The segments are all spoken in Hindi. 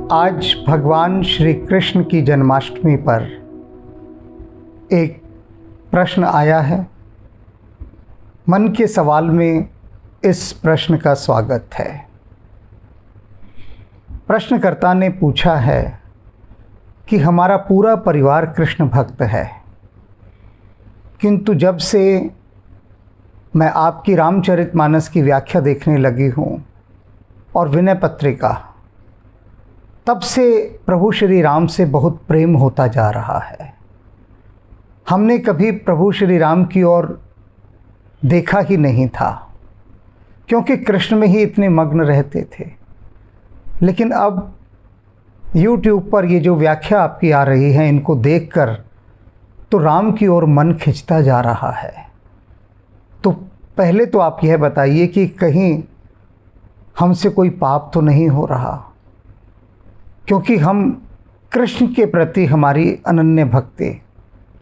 आज भगवान श्री कृष्ण की जन्माष्टमी पर एक प्रश्न आया है। मन के सवाल में इस प्रश्न का स्वागत है। प्रश्नकर्ता ने पूछा है कि हमारा पूरा परिवार कृष्ण भक्त है, किंतु जब से मैं आपकी रामचरितमानस की व्याख्या देखने लगी हूँ और विनय पत्रिका, तब से प्रभु श्री राम से बहुत प्रेम होता जा रहा है। हमने कभी प्रभु श्री राम की ओर देखा ही नहीं था, क्योंकि कृष्ण में ही इतने मग्न रहते थे। लेकिन अब YouTube पर ये जो व्याख्या आपकी आ रही है, इनको देखकर तो राम की ओर मन खिंचता जा रहा है। तो पहले तो आप यह बताइए कि कहीं हमसे कोई पाप तो नहीं हो रहा, क्योंकि हम कृष्ण के प्रति हमारी अनन्य भक्ति,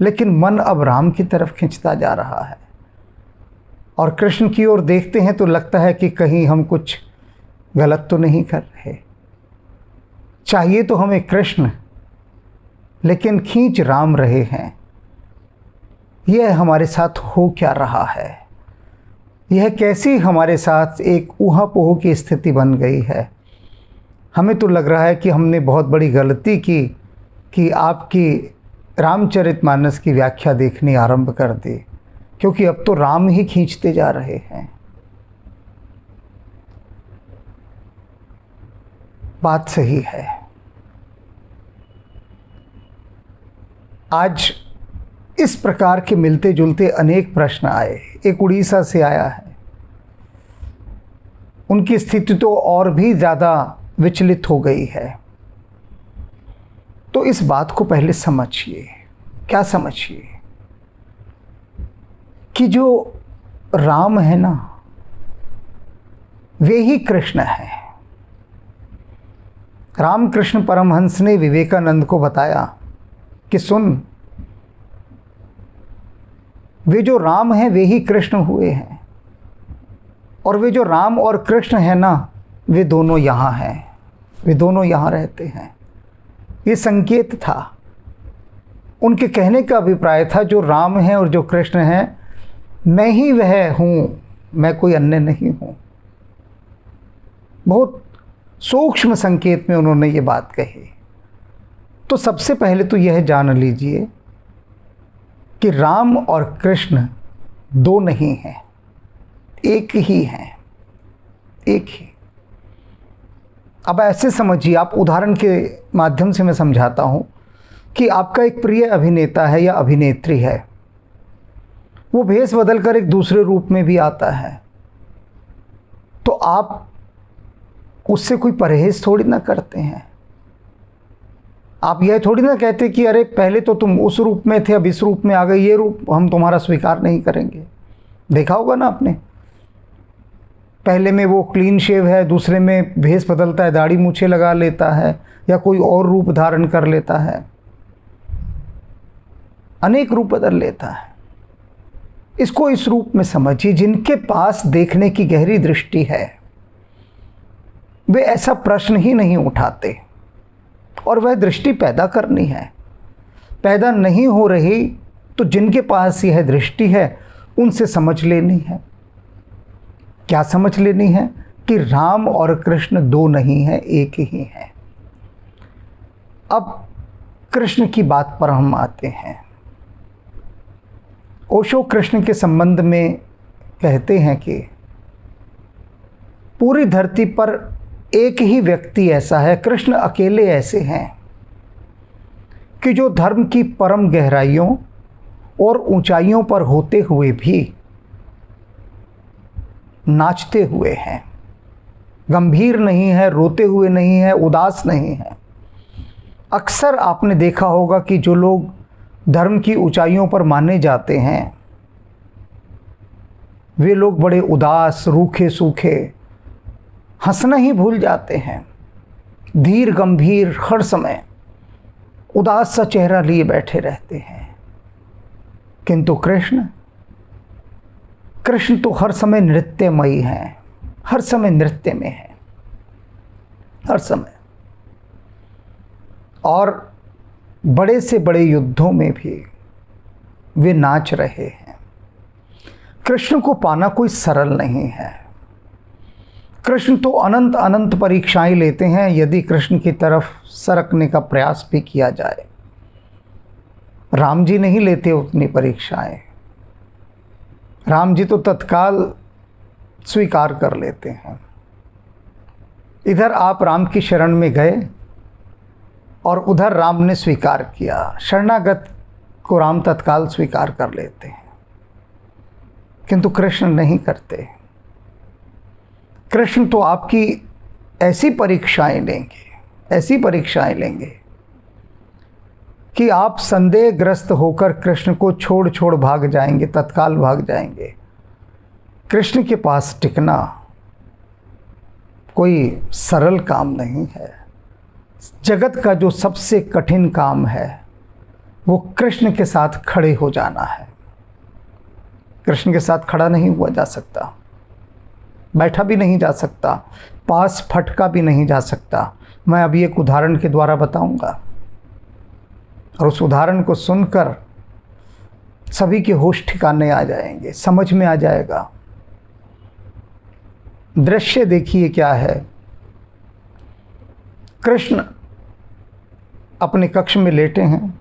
लेकिन मन अब राम की तरफ खिंचता जा रहा है। और कृष्ण की ओर देखते हैं तो लगता है कि कहीं हम कुछ गलत तो नहीं कर रहे। चाहिए तो हमें कृष्ण, लेकिन खींच राम रहे हैं। यह हमारे साथ हो क्या रहा है? यह कैसी हमारे साथ एक ऊहापोह की स्थिति बन गई है? हमें तो लग रहा है कि हमने बहुत बड़ी गलती की कि आपकी रामचरितमानस की व्याख्या देखनी आरंभ कर दी, क्योंकि अब तो राम ही खींचते जा रहे हैं। बात सही है। आज इस प्रकार के मिलते जुलते अनेक प्रश्न आए। एक उड़ीसा से आया है, उनकी स्थिति तो और भी ज़्यादा विचलित हो गई है। तो इस बात को पहले समझिए। क्या समझिए? कि जो राम है ना, वे ही कृष्ण है। रामकृष्ण परमहंस ने विवेकानंद को बताया कि सुन, वे जो राम हैं वे ही कृष्ण हुए हैं, और वे जो राम और कृष्ण हैं ना, वे दोनों यहाँ हैं, वे दोनों यहाँ रहते हैं। ये संकेत था। उनके कहने का अभिप्राय था, जो राम है और जो कृष्ण है, मैं ही वह हूँ, मैं कोई अन्य नहीं हूँ। बहुत सूक्ष्म संकेत में उन्होंने ये बात कही। तो सबसे पहले तो यह जान लीजिए कि राम और कृष्ण दो नहीं हैं, एक ही हैं, एक ही। अब ऐसे समझिए, आप उदाहरण के माध्यम से मैं समझाता हूँ कि आपका एक प्रिय अभिनेता है या अभिनेत्री है, वो भेष बदलकर एक दूसरे रूप में भी आता है, तो आप उससे कोई परहेज थोड़ी ना करते हैं। आप यह थोड़ी ना कहते कि अरे पहले तो तुम उस रूप में थे, अब इस रूप में आ गए, ये रूप हम तुम्हारा स्वीकार नहीं करेंगे। देखा होगा ना आपने, पहले में वो क्लीन शेव है, दूसरे में भेष बदलता है, दाढ़ी मूछें लगा लेता है या कोई और रूप धारण कर लेता है, अनेक रूप बदल लेता है। इसको इस रूप में समझिए, जिनके पास देखने की गहरी दृष्टि है वे ऐसा प्रश्न ही नहीं उठाते, और वह दृष्टि पैदा करनी है। पैदा नहीं हो रही तो जिनके पास यह दृष्टि है उनसे समझ लेनी है। क्या समझ लेनी है? कि राम और कृष्ण दो नहीं हैं, एक ही हैं। अब कृष्ण की बात पर हम आते हैं। ओशो कृष्ण के संबंध में कहते हैं कि पूरी धरती पर एक ही व्यक्ति ऐसा है, कृष्ण अकेले ऐसे हैं कि जो धर्म की परम गहराइयों और ऊंचाइयों पर होते हुए भी नाचते हुए हैं। गंभीर नहीं है, रोते हुए नहीं है, उदास नहीं है। अक्सर आपने देखा होगा कि जो लोग धर्म की ऊंचाइयों पर माने जाते हैं, वे लोग बड़े उदास, रूखे सूखे, हंसना ही भूल जाते हैं। धीर गंभीर, हर समय उदास सा चेहरा लिए बैठे रहते हैं। किंतु कृष्ण तो हर समय नृत्यमयी हैं, हर समय नृत्य में है, हर समय। और बड़े से बड़े युद्धों में भी वे नाच रहे हैं। कृष्ण को पाना कोई सरल नहीं है। कृष्ण तो अनंत अनंत परीक्षाएं लेते हैं यदि कृष्ण की तरफ सरकने का प्रयास भी किया जाए। राम जी नहीं लेते उतनी परीक्षाएं। राम जी तो तत्काल स्वीकार कर लेते हैं। इधर आप राम की शरण में गए और उधर राम ने स्वीकार किया। शरणागत को राम तत्काल स्वीकार कर लेते हैं, किंतु कृष्ण नहीं करते। कृष्ण तो आपकी ऐसी परीक्षाएं लेंगे कि आप संदेहग्रस्त होकर कृष्ण को छोड़ छोड़ भाग जाएंगे, तत्काल भाग जाएंगे। कृष्ण के पास टिकना कोई सरल काम नहीं है। जगत का जो सबसे कठिन काम है वो कृष्ण के साथ खड़े हो जाना है। कृष्ण के साथ खड़ा नहीं हुआ जा सकता, बैठा भी नहीं जा सकता, पास फटका भी नहीं जा सकता। मैं अभी एक उदाहरण के द्वारा बताऊंगा और उस उदाहरण को सुनकर सभी के होश ठिकाने आ जाएंगे, समझ में आ जाएगा। दृश्य देखिए क्या है। कृष्ण अपने कक्ष में लेटे हैं।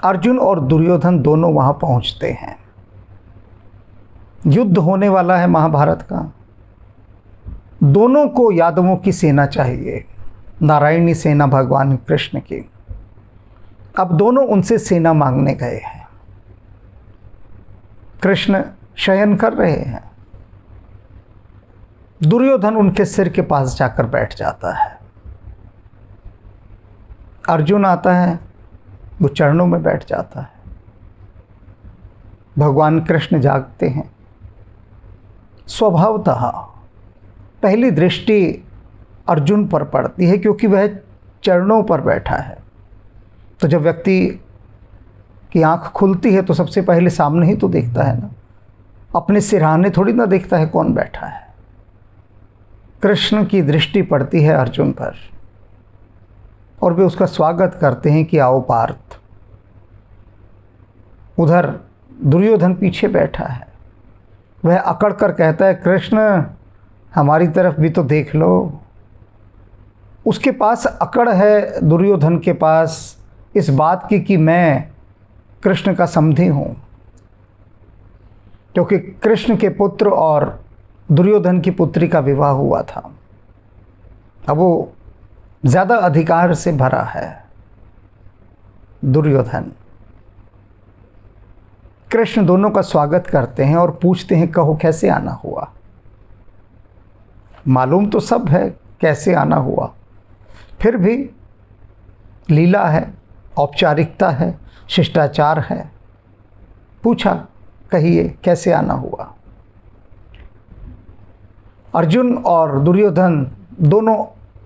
अर्जुन और दुर्योधन दोनों वहां पहुंचते हैं। युद्ध होने वाला है महाभारत का। दोनों को यादवों की सेना चाहिए, नारायणी सेना भगवान कृष्ण की। अब दोनों उनसे सेना मांगने गए हैं। कृष्ण शयन कर रहे हैं। दुर्योधन उनके सिर के पास जाकर बैठ जाता है। अर्जुन आता है, वो चरणों में बैठ जाता है। भगवान कृष्ण जागते हैं। स्वभावतः पहली दृष्टि अर्जुन पर पड़ती है क्योंकि वह चरणों पर बैठा है। तो जब व्यक्ति की आंख खुलती है तो सबसे पहले सामने ही तो देखता है ना, अपने सिरहाने थोड़ी ना देखता है कौन बैठा है। कृष्ण की दृष्टि पड़ती है अर्जुन पर और वे उसका स्वागत करते हैं कि आओ पार्थ। उधर दुर्योधन पीछे बैठा है। वह अकड़ कर कहता है, कृष्ण हमारी तरफ भी तो देख लो। उसके पास अकड़ है, दुर्योधन के पास, इस बात की कि मैं कृष्ण का समधी हूँ, क्योंकि कृष्ण के पुत्र और दुर्योधन की पुत्री का विवाह हुआ था। अब वो ज़्यादा अधिकार से भरा है दुर्योधन। कृष्ण दोनों का स्वागत करते हैं और पूछते हैं, कहो कैसे आना हुआ। मालूम तो सब है कैसे आना हुआ, फिर भी लीला है, औपचारिकता है, शिष्टाचार है। पूछा, कहिए कैसे आना हुआ। अर्जुन और दुर्योधन दोनों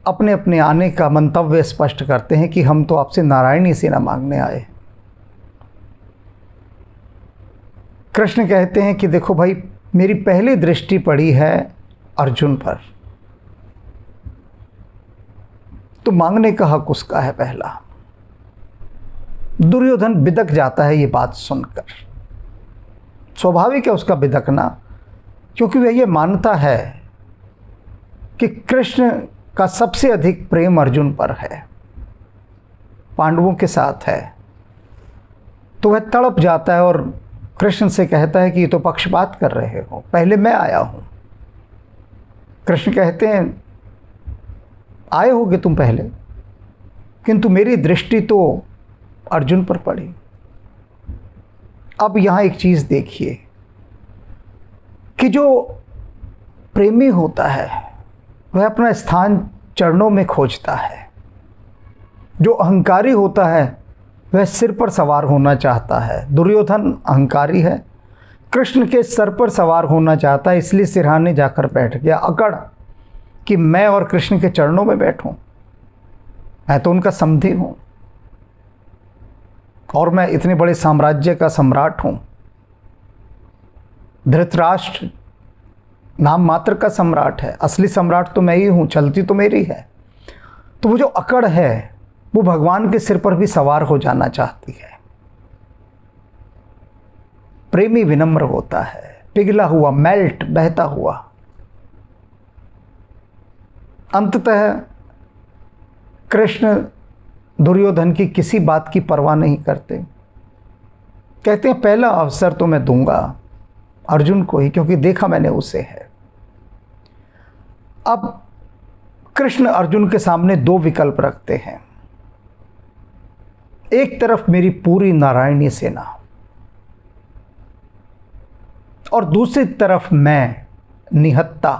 अपने अपने आने का मंतव्य स्पष्ट करते हैं कि हम तो आपसे नारायणी सेना मांगने आए हैं। कृष्ण कहते हैं कि देखो भाई, मेरी पहली दृष्टि पड़ी है अर्जुन पर, तो मांगने का हक उसका है पहला। दुर्योधन बिदक जाता है ये बात सुनकर। स्वाभाविक है उसका बिदकना, क्योंकि वह ये मानता है कि कृष्ण का सबसे अधिक प्रेम अर्जुन पर है, पांडवों के साथ है। तो वह तड़प जाता है और कृष्ण से कहता है कि ये तो पक्षपात कर रहे हो, पहले मैं आया हूं। कृष्ण कहते हैं, आए होगे तुम पहले, किंतु मेरी दृष्टि तो अर्जुन पर पड़ी। अब यहां एक चीज देखिए कि जो प्रेमी होता है वह अपना स्थान चरणों में खोजता है। जो अहंकारी होता है वह सिर पर सवार होना चाहता है। दुर्योधन अहंकारी है, कृष्ण के सर पर सवार होना चाहता है, इसलिए सिरहाने जाकर बैठ गया। अकड़ कि मैं और कृष्ण के चरणों में बैठूं, मैं तो उनका समधी हूं और मैं इतने बड़े साम्राज्य का सम्राट हूं। धृतराष्ट्र नाम मात्र का सम्राट है, असली सम्राट तो मैं ही हूं, चलती तो मेरी है। तो वो जो अकड़ है वो भगवान के सिर पर भी सवार हो जाना चाहती है। प्रेमी विनम्र होता है, पिघला हुआ, मेल्ट, बहता हुआ। अंततः कृष्ण दुर्योधन की किसी बात की परवाह नहीं करते। कहते हैं पहला अवसर तो मैं दूंगा अर्जुन को ही, क्योंकि देखा मैंने उसे है। अब कृष्ण अर्जुन के सामने दो विकल्प रखते हैं। एक तरफ मेरी पूरी नारायणी सेना और दूसरी तरफ मैं निहत्ता।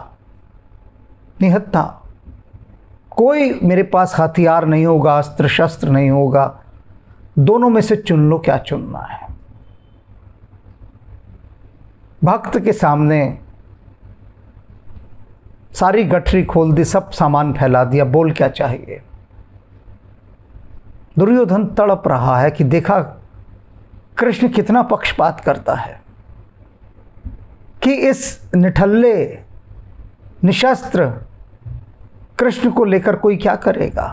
कोई मेरे पास हथियार नहीं होगा, अस्त्र शस्त्र नहीं होगा। दोनों में से चुन लो, क्या चुनना है। भक्त के सामने सारी गठरी खोल दी, सब सामान फैला दिया, बोल क्या चाहिए। दुर्योधन तड़प रहा है कि देखा कृष्ण कितना पक्षपात करता है, कि इस निठल्ले निशस्त्र कृष्ण को लेकर कोई क्या करेगा।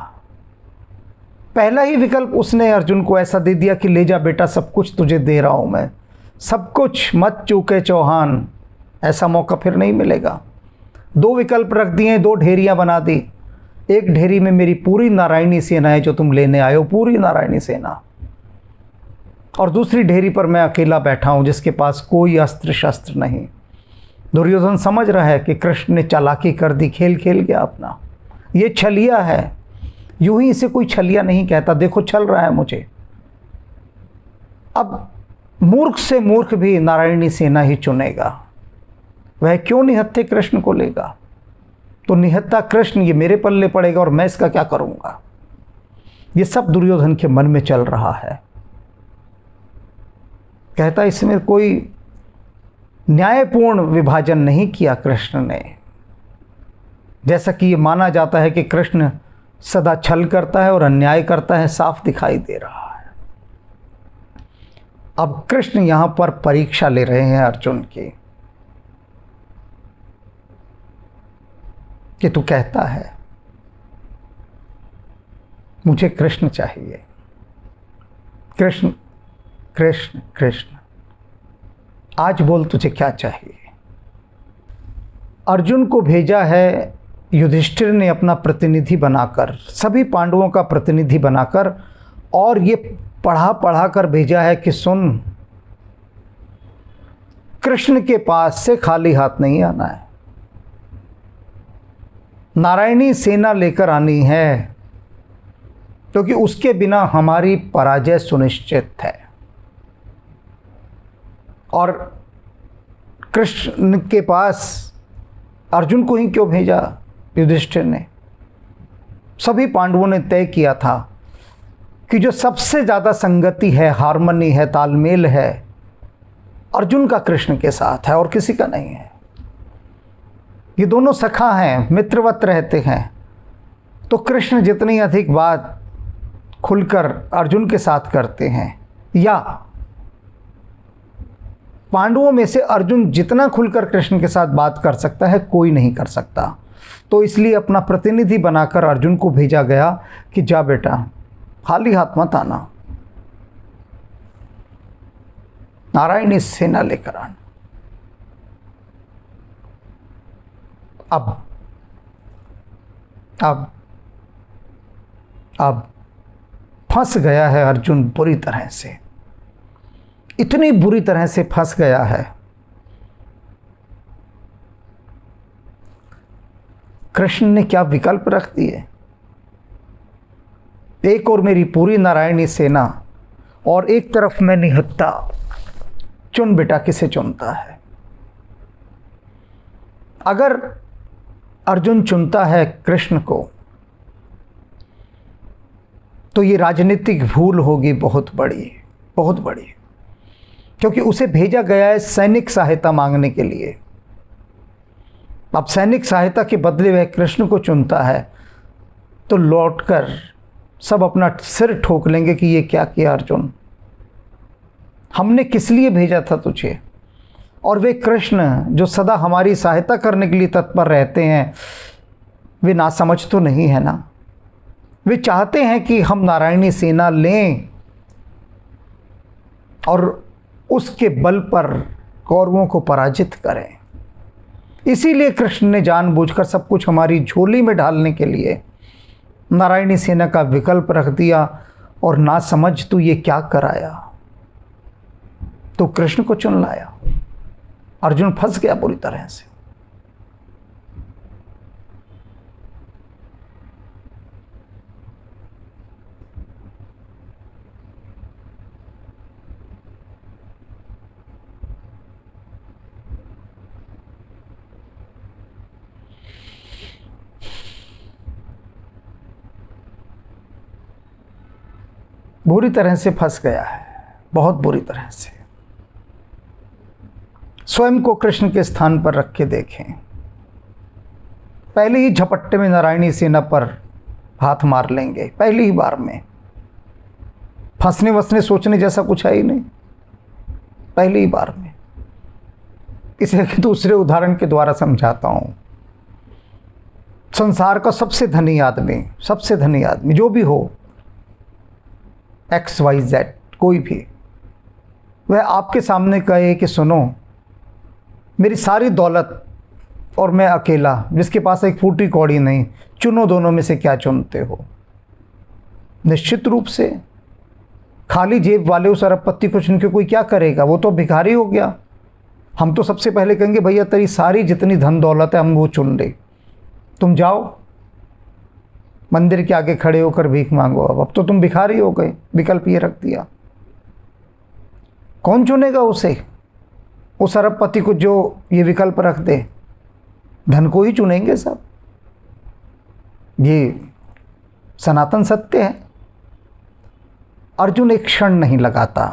पहला ही विकल्प उसने अर्जुन को ऐसा दे दिया कि ले जा बेटा, सब कुछ तुझे दे रहा हूं मैं, सब कुछ, मत चूके चौहान। ऐसा मौका फिर नहीं मिलेगा। दो विकल्प रख दिए, दो ढेरियां बना दी। एक ढेरी में मेरी पूरी नारायणी सेना है जो तुम लेने आए हो, पूरी नारायणी सेना, और दूसरी ढेरी पर मैं अकेला बैठा हूं जिसके पास कोई अस्त्र शस्त्र नहीं। दुर्योधन समझ रहा है कि कृष्ण ने चालाकी कर दी, खेल खेल गया अपना। ये छलिया है, यूं ही इसे कोई छलिया नहीं कहता, देखो छल रहा है मुझे। अब मूर्ख से मूर्ख भी नारायणी सेना ही चुनेगा। वह क्यों निहत्थे कृष्ण को लेगा। तो निहत्था कृष्ण ये मेरे पल्ले पड़ेगा और मैं इसका क्या करूंगा। ये सब दुर्योधन के मन में चल रहा है। कहता इसमें कोई न्यायपूर्ण विभाजन नहीं किया कृष्ण ने। जैसा कि ये माना जाता है कि कृष्ण सदा छल करता है और अन्याय करता है, साफ दिखाई दे रहा है। अब कृष्ण यहां पर परीक्षा ले रहे हैं अर्जुन की, कि तू कहता है मुझे कृष्ण चाहिए। कृष्ण कृष्ण कृष्ण, आज बोल तुझे क्या चाहिए। अर्जुन को भेजा है युधिष्ठिर ने अपना प्रतिनिधि बनाकर, सभी पांडवों का प्रतिनिधि बनाकर, और ये पढ़ा कर भेजा है कि सुन, कृष्ण के पास से खाली हाथ नहीं आना है, नारायणी सेना लेकर आनी है, क्योंकि उसके बिना हमारी पराजय सुनिश्चित है। और कृष्ण के पास अर्जुन को ही क्यों भेजा युधिष्ठिर ने। सभी पांडवों ने तय किया था कि जो सबसे ज़्यादा संगति है, हार्मनी है, तालमेल है, अर्जुन का कृष्ण के साथ है और किसी का नहीं है। ये दोनों सखा हैं, मित्रवत रहते हैं। तो कृष्ण जितनी अधिक बात खुलकर अर्जुन के साथ करते हैं, या पांडवों में से अर्जुन जितना खुलकर कृष्ण के साथ बात कर सकता है, कोई नहीं कर सकता। तो इसलिए अपना प्रतिनिधि बनाकर अर्जुन को भेजा गया कि जा बेटा, खाली हाथ मत आना, नारायणी सेना लेकर आना। अब फंस गया है अर्जुन बुरी तरह से, इतनी बुरी तरह से फंस गया है। कृष्ण ने क्या विकल्प रख दिए। एक और मेरी पूरी नारायणी सेना और एक तरफ मैं निहत्था। चुन बेटा, किसे चुनता है। अगर अर्जुन चुनता है कृष्ण को तो ये राजनीतिक भूल होगी बहुत बड़ी, बहुत बड़ी, क्योंकि उसे भेजा गया है सैनिक सहायता मांगने के लिए। अब सैनिक सहायता के बदले वह कृष्ण को चुनता है तो लौटकर सब अपना सिर ठोक लेंगे कि ये क्या किया अर्जुन, हमने किस लिए भेजा था तुझे। और वे कृष्ण जो सदा हमारी सहायता करने के लिए तत्पर रहते हैं, वे नासमझ तो नहीं है ना। वे चाहते हैं कि हम नारायणी सेना लें और उसके बल पर कौरवों को पराजित करें। इसीलिए कृष्ण ने जानबूझकर सब कुछ हमारी झोली में डालने के लिए नारायणी सेना का विकल्प रख दिया, और ना समझ तू ये क्या कराया, तो कृष्ण को चुन लाया। अर्जुन फंस गया बुरी तरह से। बुरी तरह से फंस गया है, बहुत बुरी तरह से। स्वयं को कृष्ण के स्थान पर रख के देखें। पहले ही झपट्टे में नारायणी सेना पर हाथ मार लेंगे, पहली ही बार में। फंसने वसने सोचने जैसा कुछ है ही नहीं, पहली ही बार में। इसे दूसरे उदाहरण के द्वारा समझाता हूं। संसार का सबसे धनी आदमी जो भी हो, XYZ कोई भी, वह आपके सामने कहे कि सुनो, मेरी सारी दौलत और मैं अकेला जिसके पास एक फूटी कौड़ी नहीं, चुनो दोनों में से क्या चुनते हो। निश्चित रूप से खाली जेब वाले उस अरबपति को चुन के कोई क्या करेगा, वो तो भिखारी हो गया। हम तो सबसे पहले कहेंगे भैया तेरी सारी जितनी धन दौलत है हम वो चुन ले, तुम जाओ मंदिर के आगे खड़े होकर भीख मांगो। अब तो तुम भिखारी हो गए, विकल्प ये रख दिया। कौन चुनेगा उसे, उस अरबपति को जो ये विकल्प रख दे? धन को ही चुनेंगे सब। ये सनातन सत्य है। अर्जुन एक क्षण नहीं लगाता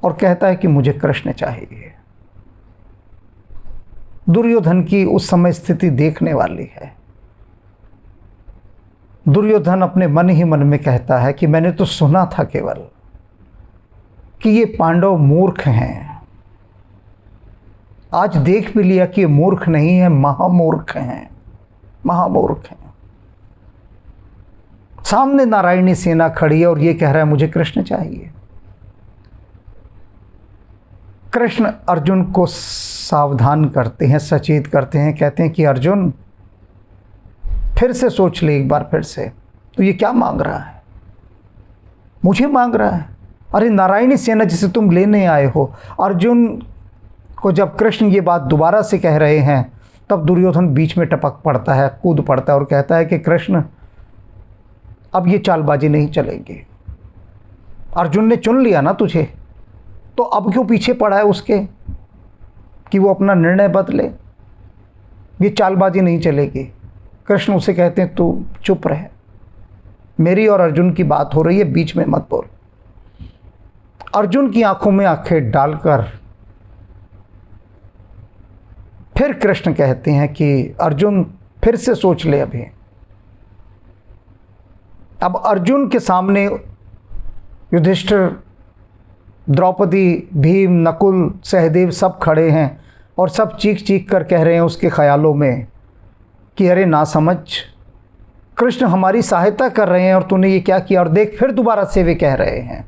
और कहता है कि मुझे कृष्ण चाहिए। दुर्योधन की उस समय स्थिति देखने वाली है। दुर्योधन अपने मन ही मन में कहता है कि मैंने तो सुना था केवल कि ये पांडव मूर्ख हैं, आज देख भी लिया कि ये मूर्ख नहीं है, महामूर्ख हैं, महामूर्ख हैं। सामने नारायणी सेना खड़ी है और ये कह रहा है मुझे कृष्ण चाहिए। कृष्ण अर्जुन को सावधान करते हैं, सचेत करते हैं, कहते हैं कि अर्जुन फिर से सोच ले एक बार फिर से, तो ये क्या मांग रहा है? मुझे मांग रहा है? अरे नारायणी सेना जिसे तुम लेने आए हो। अर्जुन को जब कृष्ण ये बात दोबारा से कह रहे हैं तब दुर्योधन बीच में टपक पड़ता है, कूद पड़ता है और कहता है कि कृष्ण अब ये चालबाजी नहीं चलेगी। अर्जुन ने चुन लिया ना तुझे, तो अब क्यों पीछे पड़ा है उसके कि वो अपना निर्णय बदले? ये चालबाजी नहीं चलेगी। कृष्ण उसे कहते हैं तू चुप रह, मेरी और अर्जुन की बात हो रही है, बीच में मत बोल। अर्जुन की आंखों में आंखें डालकर फिर कृष्ण कहते हैं कि अर्जुन फिर से सोच ले अभी। अब अर्जुन के सामने युधिष्ठिर, द्रौपदी, भीम, नकुल, सहदेव सब खड़े हैं और सब चीख चीख कर कह रहे हैं उसके ख्यालों में कि अरे ना समझ, कृष्ण हमारी सहायता कर रहे हैं और तूने ये क्या किया। और देख फिर दोबारा से वे कह रहे हैं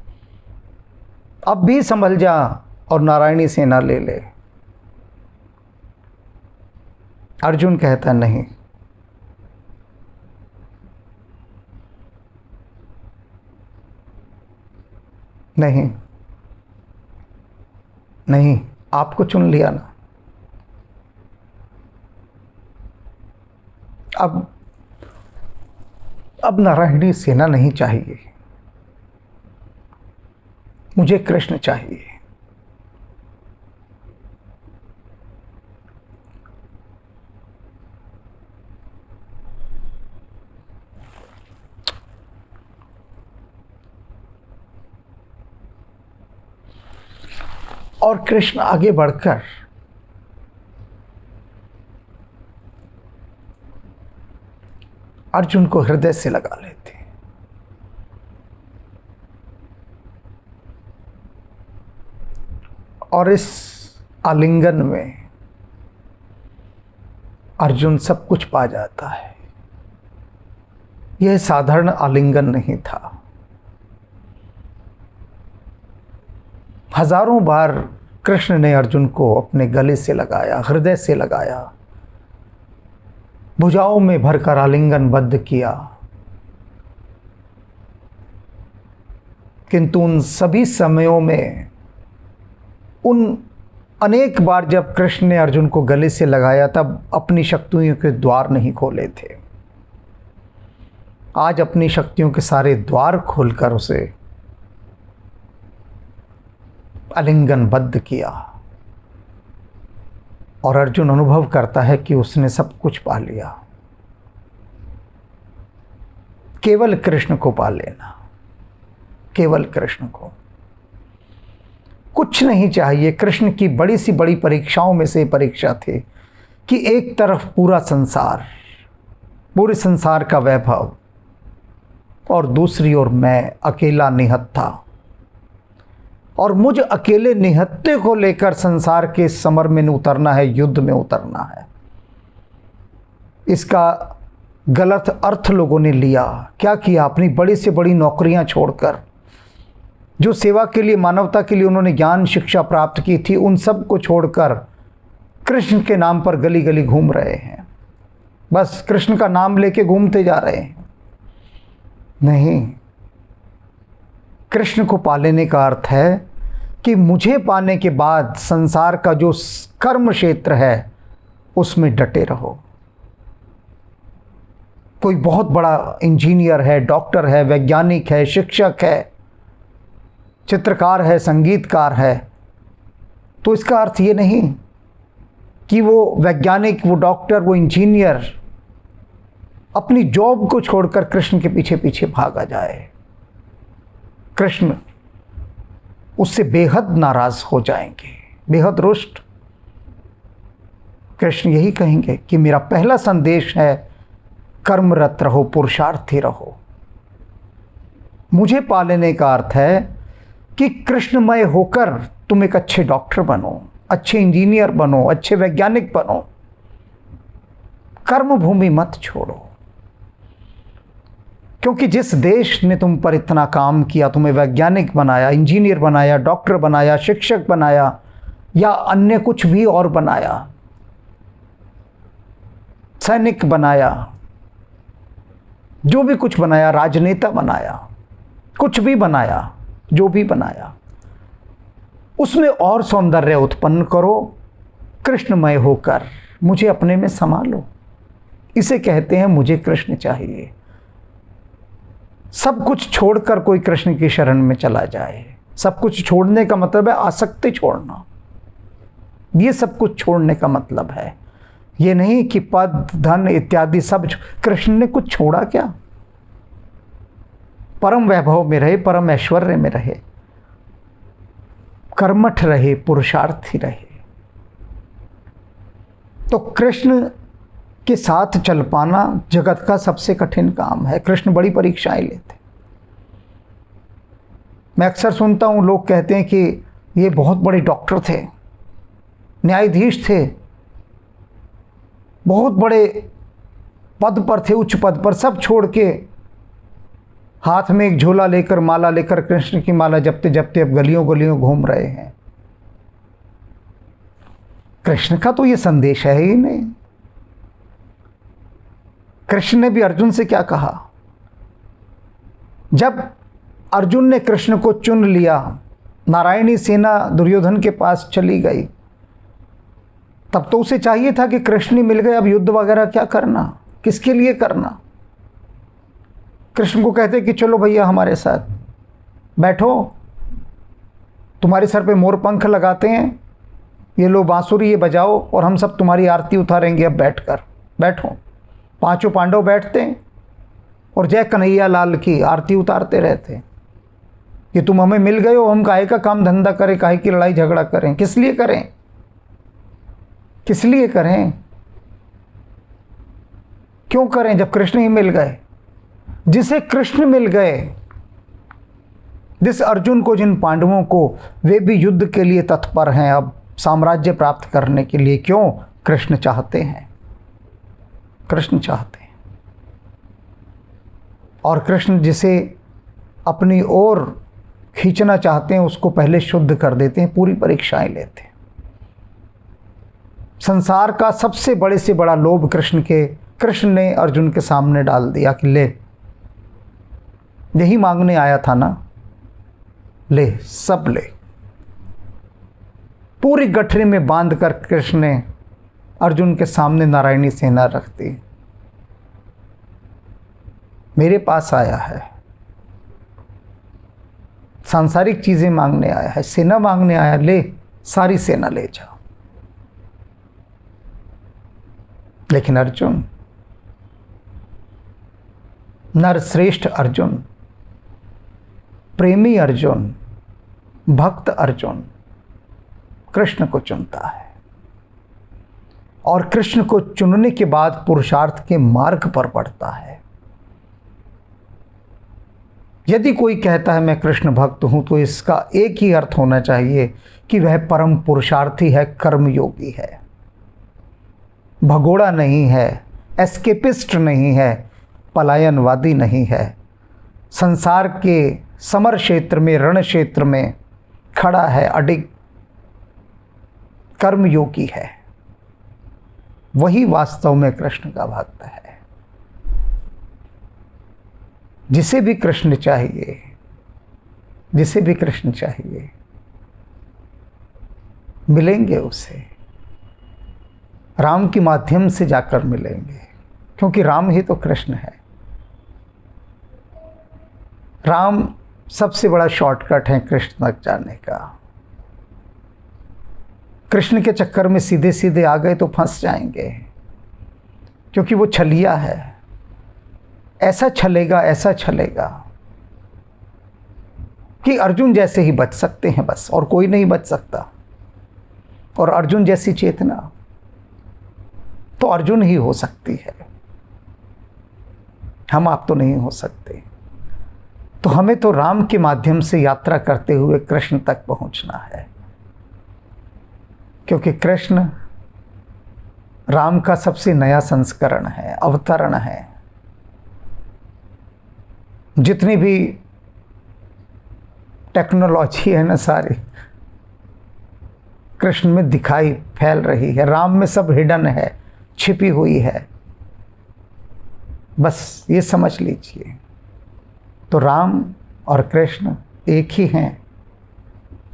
अब भी संभल जा और नारायणी सेना ले ले। अर्जुन कहता नहीं, नहीं नहीं, आपको चुन लिया ना, अब नारायणी सेना नहीं चाहिए, मुझे कृष्ण चाहिए। और कृष्ण आगे बढ़कर अर्जुन को हृदय से लगा लेते हैं। और इस आलिंगन में अर्जुन सब कुछ पा जाता है। यह साधारण आलिंगन नहीं था। हजारों बार कृष्ण ने अर्जुन को अपने गले से लगाया, हृदय से लगाया, भुजाओं में भरकर आलिंगनबद्ध किया, किंतु उन सभी समयों में, उन अनेक बार जब कृष्ण ने अर्जुन को गले से लगाया, तब अपनी शक्तियों के द्वार नहीं खोले थे। आज अपनी शक्तियों के सारे द्वार खोलकर उसे आलिंगनबद्ध किया, और अर्जुन अनुभव करता है कि उसने सब कुछ पा लिया। केवल कृष्ण को पा लेना, केवल कृष्ण को, कुछ नहीं चाहिए। कृष्ण की बड़ी सी बड़ी परीक्षाओं में से परीक्षा थी कि एक तरफ पूरा संसार, पूरे संसार का वैभव, और दूसरी ओर मैं अकेला निहत्था, और मुझ अकेले निहत्थे को लेकर संसार के समर में उतरना है, युद्ध में उतरना है। इसका गलत अर्थ लोगों ने लिया। क्या किया? अपनी बड़ी से बड़ी नौकरियां छोड़कर, जो सेवा के लिए, मानवता के लिए उन्होंने ज्ञान शिक्षा प्राप्त की थी, उन सब को छोड़कर कृष्ण के नाम पर गली गली घूम रहे हैं। बस कृष्ण का नाम लेके घूमते जा रहे हैं। नहीं, कृष्ण को पा लेने का अर्थ है कि मुझे पाने के बाद संसार का जो कर्म क्षेत्र है उसमें डटे रहो। कोई बहुत बड़ा इंजीनियर है, डॉक्टर है, वैज्ञानिक है, शिक्षक है, चित्रकार है, संगीतकार है, तो इसका अर्थ ये नहीं कि वो वैज्ञानिक, वो डॉक्टर, वो इंजीनियर अपनी जॉब को छोड़कर कृष्ण के पीछे पीछे भागा जाए। कृष्ण उससे बेहद नाराज हो जाएंगे, बेहद रुष्ट। कृष्ण यही कहेंगे कि मेरा पहला संदेश है, कर्मरत रहो, पुरुषार्थी रहो। मुझे पा लेने का अर्थ है कि कृष्णमय होकर तुम एक अच्छे डॉक्टर बनो, अच्छे इंजीनियर बनो, अच्छे वैज्ञानिक बनो। कर्म भूमि मत छोड़ो, क्योंकि जिस देश ने तुम पर इतना काम किया, तुम्हें वैज्ञानिक बनाया, इंजीनियर बनाया, डॉक्टर बनाया, शिक्षक बनाया, या अन्य कुछ भी और बनाया, सैनिक बनाया, जो भी कुछ बनाया, राजनेता बनाया, कुछ भी बनाया, जो भी बनाया, उसमें और सौंदर्य उत्पन्न करो कृष्णमय होकर। मुझे अपने में समा लो। इसे कहते हैं मुझे कृष्ण चाहिए। सब कुछ छोड़कर कोई कृष्ण की शरण में चला जाए। सब कुछ छोड़ने का मतलब है आसक्ति छोड़ना। ये सब कुछ छोड़ने का मतलब है, ये नहीं कि पद, धन इत्यादि सब। कृष्ण ने कुछ छोड़ा क्या? परम वैभव में रहे, परम ऐश्वर्य में रहे, कर्मठ रहे, पुरुषार्थी रहे। तो कृष्ण के साथ चल पाना जगत का सबसे कठिन काम है। कृष्ण बड़ी परीक्षाएं लेते। मैं अक्सर सुनता हूं, लोग कहते हैं कि ये बहुत बड़े डॉक्टर थे, न्यायाधीश थे, बहुत बड़े पद पर थे, उच्च पद पर, सब छोड़ के हाथ में एक झोला लेकर, माला लेकर, कृष्ण की माला जपते जपते अब गलियों गलियों घूम रहे हैं। कृष्ण का तो ये संदेश है ही नहीं। कृष्ण ने भी अर्जुन से क्या कहा? जब अर्जुन ने कृष्ण को चुन लिया, नारायणी सेना दुर्योधन के पास चली गई, तब तो उसे चाहिए था कि कृष्ण ही मिल गए, अब युद्ध वगैरह क्या करना, किसके लिए करना। कृष्ण को कहते कि चलो भैया हमारे साथ बैठो, तुम्हारे सर पे मोर पंख लगाते हैं, ये लो बांसुरी ये बजाओ, और हम सब तुम्हारी आरती उतारेंगे। अब बैठकर बैठो। पांचों पांडव बैठते हैं और जय कन्हैया लाल की आरती उतारते रहते हैं कि तुम हमें मिल गए हो, हम काहे का काम धंधा करें, काहे की लड़ाई झगड़ा करें, किस लिए करें, किस लिए करें, क्यों करें जब कृष्ण ही मिल गए। जिसे कृष्ण मिल गए, जिस अर्जुन को, जिन पांडवों को, वे भी युद्ध के लिए तत्पर हैं, अब साम्राज्य प्राप्त करने के लिए। क्यों? कृष्ण चाहते हैं, कृष्ण चाहते हैं। और कृष्ण जिसे अपनी ओर खींचना चाहते हैं उसको पहले शुद्ध कर देते हैं, पूरी परीक्षाएं लेते हैं। संसार का सबसे बड़े से बड़ा लोभ कृष्ण ने अर्जुन के सामने डाल दिया कि ले, यही मांगने आया था ना, ले, सब ले। पूरी गठरी में बांधकर कृष्ण ने अर्जुन के सामने नारायणी सेना रख दी। मेरे पास आया है, सांसारिक चीजें मांगने आया है, सेना मांगने आया, ले, सारी सेना ले जाओ। लेकिन अर्जुन, नरश्रेष्ठ अर्जुन, प्रेमी अर्जुन, भक्त अर्जुन कृष्ण को चुनता है, और कृष्ण को चुनने के बाद पुरुषार्थ के मार्ग पर बढ़ता है। यदि कोई कहता है मैं कृष्ण भक्त हूं, तो इसका एक ही अर्थ होना चाहिए कि वह परम पुरुषार्थी है, कर्मयोगी है, भगोड़ा नहीं है, एस्केपिस्ट नहीं है, पलायनवादी नहीं है, संसार के समर क्षेत्र में, रण क्षेत्र में खड़ा है, अडिग कर्मयोगी है। वही वास्तव में कृष्ण का भक्त है। जिसे भी कृष्ण चाहिए, जिसे भी कृष्ण चाहिए, मिलेंगे उसे, राम के माध्यम से जाकर मिलेंगे, क्योंकि राम ही तो कृष्ण है। राम सबसे बड़ा शॉर्टकट है कृष्ण तक जाने का। कृष्ण के चक्कर में सीधे सीधे आ गए तो फंस जाएंगे, क्योंकि वो छलिया है। ऐसा छलेगा कि अर्जुन जैसे ही बच सकते हैं बस, और कोई नहीं बच सकता। और अर्जुन जैसी चेतना तो अर्जुन ही हो सकती है, हम आप तो नहीं हो सकते। तो हमें तो राम के माध्यम से यात्रा करते हुए कृष्ण तक पहुंचना है, क्योंकि कृष्ण राम का सबसे नया संस्करण है, अवतरण है। जितनी भी टेक्नोलॉजी है ना, सारी कृष्ण में दिखाई फैल रही है। राम में सब हिडन है, छिपी हुई है, बस ये समझ लीजिए। तो राम और कृष्ण एक ही हैं,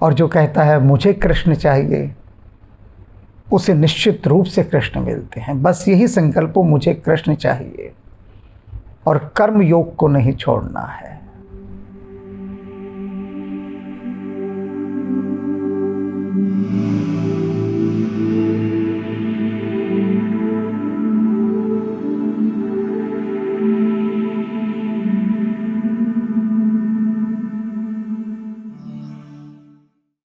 और जो कहता है मुझे कृष्ण चाहिए, उसे निश्चित रूप से कृष्ण मिलते हैं। बस यही संकल्प हो, मुझे कृष्ण चाहिए, और कर्म योग को नहीं छोड़ना है।